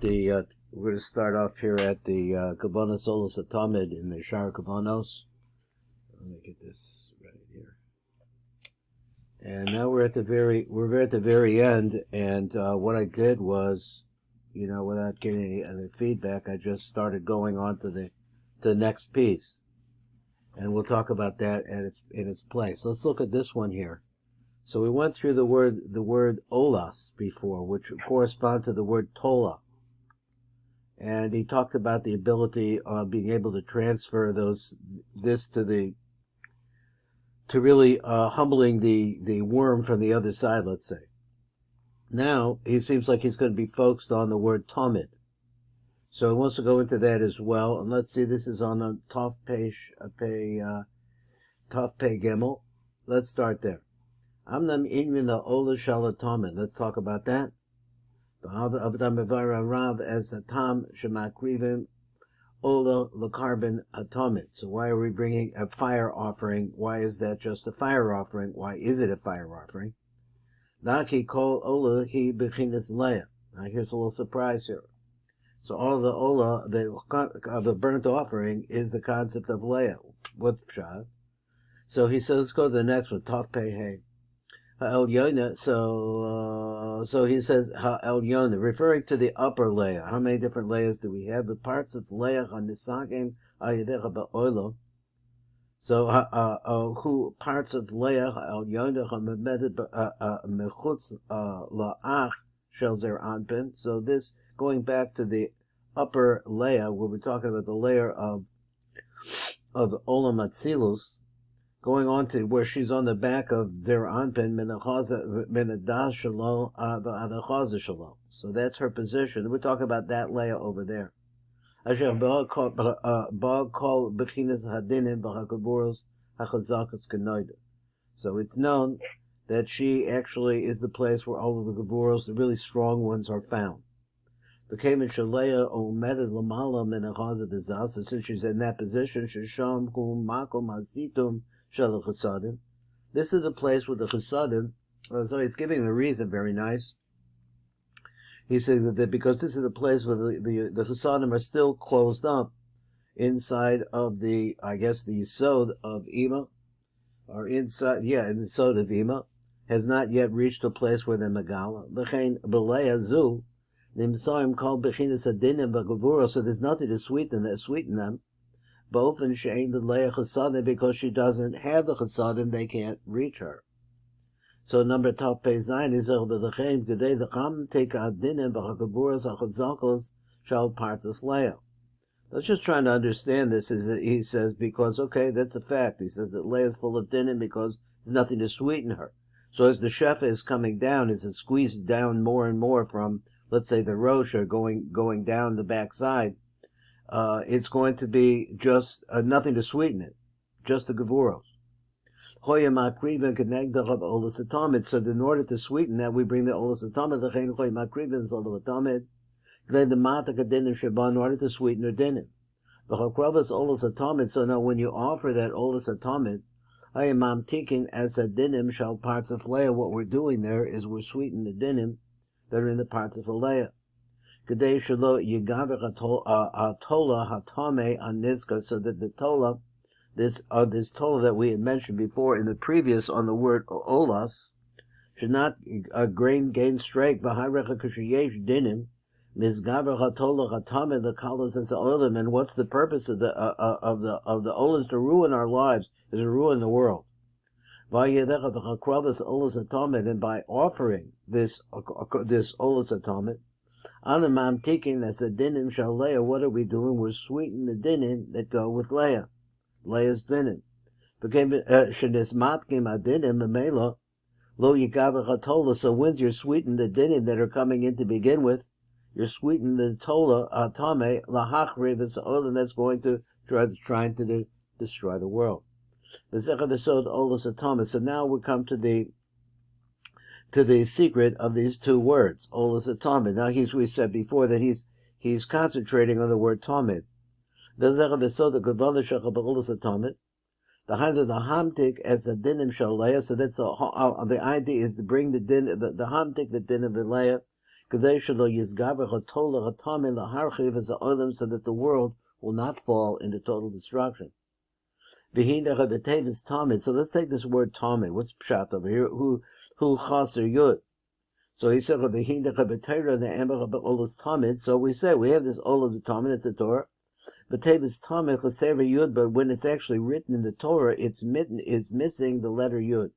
we're going to start off here at the Hakavanot Olas Tamid in the Shaar Hakavanot. Let me get this right here. And now we're at the very end. And what I did was, without getting any feedback, I just started going on to the next piece, and we'll talk about that in its place. Let's look at this one here. So we went through the word olas before, which corresponds to the word tola. And he talked about the ability of being able to transfer this to really humbling the worm from the other side, let's say. Now, he seems like he's going to be focused on the word Tamid. So he wants to go into that as well. And let's see, this is on a Taf Pei Gimel. Let's start there. Amnam Inyan the Ola Shalatamid. Let's talk about that. Rav as a tam shemakrivim ola lekarbon atomid. So why are we bringing a fire offering? Why is that just a fire offering? Why is it a fire offering? Naki kol ola he bechinas leah. Now here's a little surprise here. So all the ola, the burnt offering, is the concept of leah. What's pshat? So he says, let's go to the next one. Taf Pei Hey. Ha'el Yonah, so he says Ha'el Yonah, referring to the upper layer. How many different layers do we have? The parts of layer hanisagim ayadecha ba'oilo. So who parts of layer Ha'el Yonah ha'memed mechutz la'ach shel zer anpin. So this going back to the upper layer, where we're talking about the layer of Olam Atzilus. Going on to where she's on the back of Zer Anpin, Menadah Shalom, Adachaza Shalom. So that's her position. We're talking about that layer over there. Asher Ba Kol Bechinas Hadinim B'Hakavuros HaChazakas Kenoida. So it's known that she actually is the place where all of the Gavuros, the really strong ones, are found. Became in Shalea Omedet Lamala Menachaza Dezasa. Since she's in that position, Shisham Kum Makom Hazitum. This is the place with the Chesadim. So he's giving the reason, very nice. He says that because this is the place where the Chesadim are still closed up inside of the Yisod of Ima, or inside, in the Yisod of Ima, has not yet reached a place where they're Megala. V'chein b'leia zu, nimsoim kol bechinas adinim v'gavura, so there's nothing to sweeten them. Both in Shein the Leah Chesadim, because she doesn't have the Chesadim, they can't reach her. So number Taf Pei Zayin is B'Lechem Gedei the Cham Take Adinim B'Hakavuras HaChazakos Shal parts of Leah. Let's just trying to understand this. Is that he says because that's a fact. He says that Leah is full of dinim because there's nothing to sweeten her. So as the shefa is coming down, as it's squeezed down more and more from, let's say, the rosh or going down the backside. It's going to be just nothing to sweeten it, just the gevuros. So in order to sweeten that, we bring the olas atamid. In order to sweeten her dinim. So now when you offer that olas atamid, I am taking as a dinim shall parts of leah. What we're doing there is we're sweetening the dinim that are in the parts of leah. Kadei shelo yigaver tola hatame anizka, so that the tola, this tola that we had mentioned before in the previous on the word olas, should not gain strength. V'hayrecha kushiyesh dinim mizgaver hatola hatame the kalas as olim. And what's the purpose of the olas? To ruin our lives, is to ruin the world. V'yadecha v'chakravas olas hatame, and by offering this olas hatame. I'm taking as a dinim shal leah. What are we doing? We're sweetening the dinim that go with leah. Leah's dinim. Became shenismatkim adinim memela lo yikav chatola. So once you're sweetening the dinim that are coming in to begin with, you're sweetening the tola atame lahachriv. It's oil, and that's going to trying to destroy the world. So now we come to the secret of these two words, olas atamid. Now we said before that he's concentrating on the word tamid. The height of the hamtik as a dinim shaleya. So that's the idea is to bring the hamtik, the dinim v'leya. so that the world will not fall into total destruction. So let's take this word Tamid. What's pshat over here? Who chaser yud? So he said, so we say we have this Ol of the Tamid, it's a Torah. But Yud, but when it's actually written in the Torah, it's missing the letter Yud.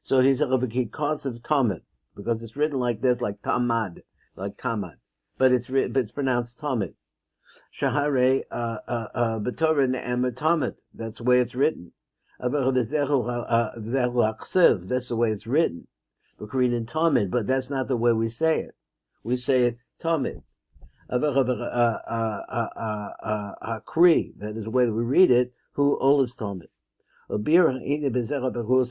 So he said, because of Tamid, because it's written like this, like Tamad, but it's pronounced Tamid. Shahare b'Torah ne'emer Tamid. That's the way it's written. That's the way it's written. We're reading Tamid, but that's not the way we say it. We say it Tamid. Hakri, that is the way that we read it. Who olas Tamid. So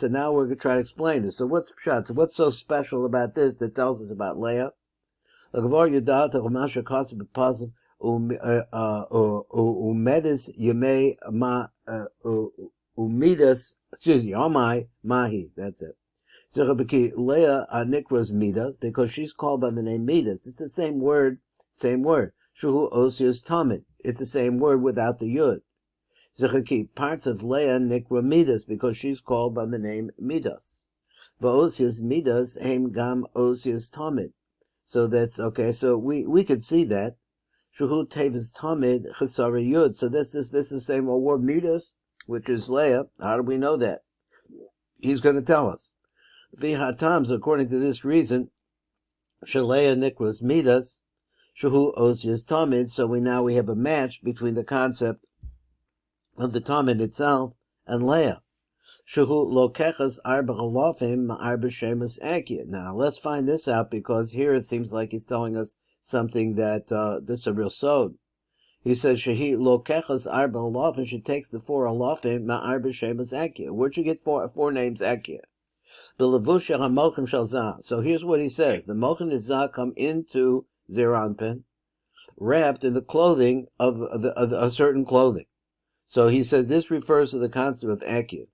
now we're going to try to explain this. So what's pshat? So what's so special about this that tells us about Leah? Yomai Mahi. That's it. So Leah Nikras Midas, because she's called by the name Midas. It's the same word. Shuhu Osius Tamid. It's the same word without the Yud. Zechaki, parts of Leah Nikra Midas, because she's called by the name Midas. Va'osius Midas Heim Gam Osius Tamid. So that's okay. So we could see that. Shuhu Tevis Tamid Chesara Yud. So this is the same word Midas, which is Leah. How do we know that? He's going to tell us. Vihatams, according to this reason, Shaleah Nikras Midas, Shuhu Osius Tamid. So we have a match between the concept of the Tamid itself and Leah. Shuhu Lokechas Arba Chalafim Arba Shemus Akia. Now let's find this out, because here it seems like he's telling us something that this is a real sod. He says Shehi Lokechas Arba Chalafim. She takes the 4 Alafim Ma'arba Shemus Akia. Where'd you get four names Akia? So here's what he says. The Mochin is Zah come into Zeranpin, wrapped in the clothing of a certain clothing. So he says this refers to the concept of Akia.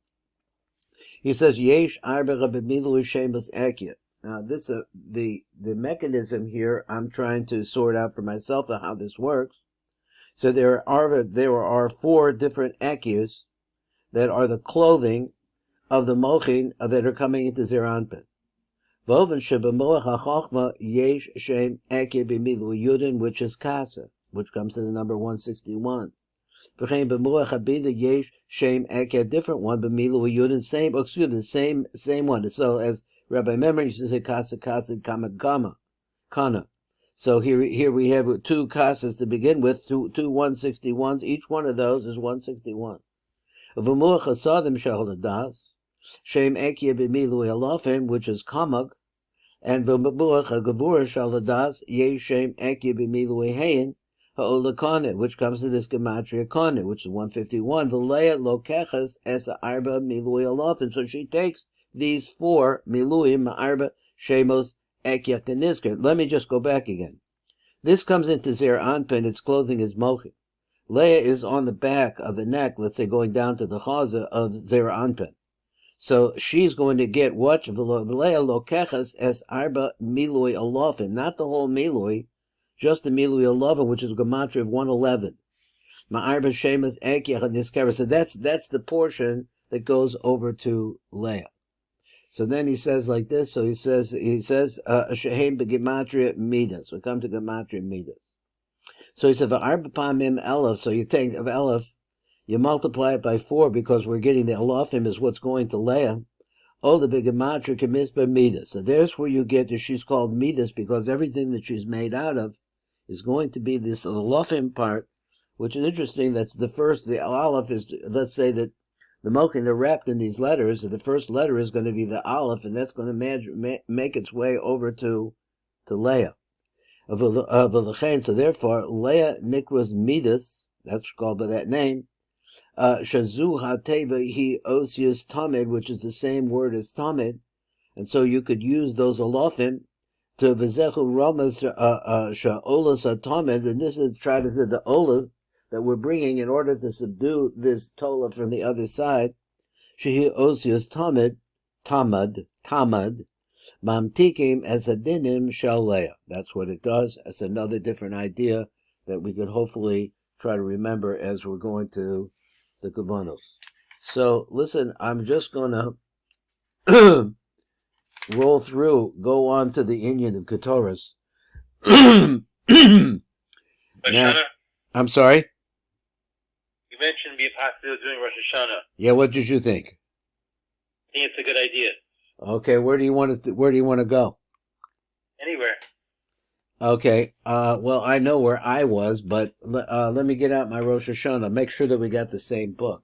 He says Yesh Arba B'milu Shemus Akia. Now this the mechanism here I'm trying to sort out for myself of how this works. So there are 4 different Akias that are the clothing of the Mochin that are coming into Zeranpin. Voven shebemoach hachachma yesh shem Akia b'milu Yudin, which is Kasa, which comes to the number 161. V'chein b'moach habida yesh shem Akia, different one, b'milu Yudin, same one. So as Rabbi Memmer used to say, Kasa kama gama, kana. So here we have 2 Kasas to begin with, two 161s. Each one of those is 161. V'moach hasadim shel das. Shem Akia b'milu alafim, which is kamag, and v'buach hagavur shaladas ye shem Akia b'milu hayin ha'olakane, which comes to this gematria kane, which is 151. V'leah lokechas es arba milu alafim. So she takes these 4 miluim arba shemos Akia kanisker. Let me just go back again. This comes into Zer Anpin. Its clothing is mochi. Leah is on the back of the neck. Let's say going down to the chaza of Zer Anpin. So she's going to get what? V'leah lokechas es arba milui alafim, not the whole milui, just the milui alafim, which is a gematria of 111. Ma'arba shemas Akia niskara. So that's the portion that goes over to Leah. So then he says like this. So he says shehem begematria midas. We come to gematria midas. So he said v'arba pamim elef. So you take of elef, you multiply it by 4, because we're getting the alafim is what's going to Leah. Oh, the begematria kemisba midas. So there's where you get that she's called midas, because everything that she's made out of is going to be this alafim part, which is interesting. That's the aleph is, let's say that the mochin are wrapped in these letters. So the first letter is going to be the aleph, and that's going to make its way over to Leah. So therefore, Leah nikras midas, that's called by that name. Shazu hateva he osius tamid, which is the same word as tamid, and so you could use those alafim to v'zechu ramas sha'olas tamid, and this is try to say the olah that we're bringing in order to subdue this tola from the other side. Shehi osius tamid, tamad, Mamtikim es adinim shel Leah. That's what it does. It's another different idea that we could hopefully try to remember as we're going to the Hakavanot. So, listen, I'm just going to roll through, go on to the Inyan of Ketoras. Now, I'm sorry? You mentioned the possibility of doing Rosh Hashanah. Yeah, what did you think? I think it's a good idea. Okay, where do you want to go? Anywhere. Okay, well, I know where I was, but let me get out my Rosh Hashanah. Make sure that we got the same book.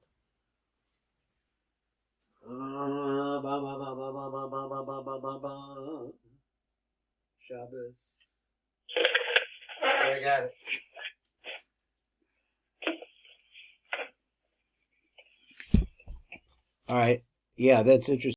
Shabbos. I got it. All right. Yeah, that's interesting.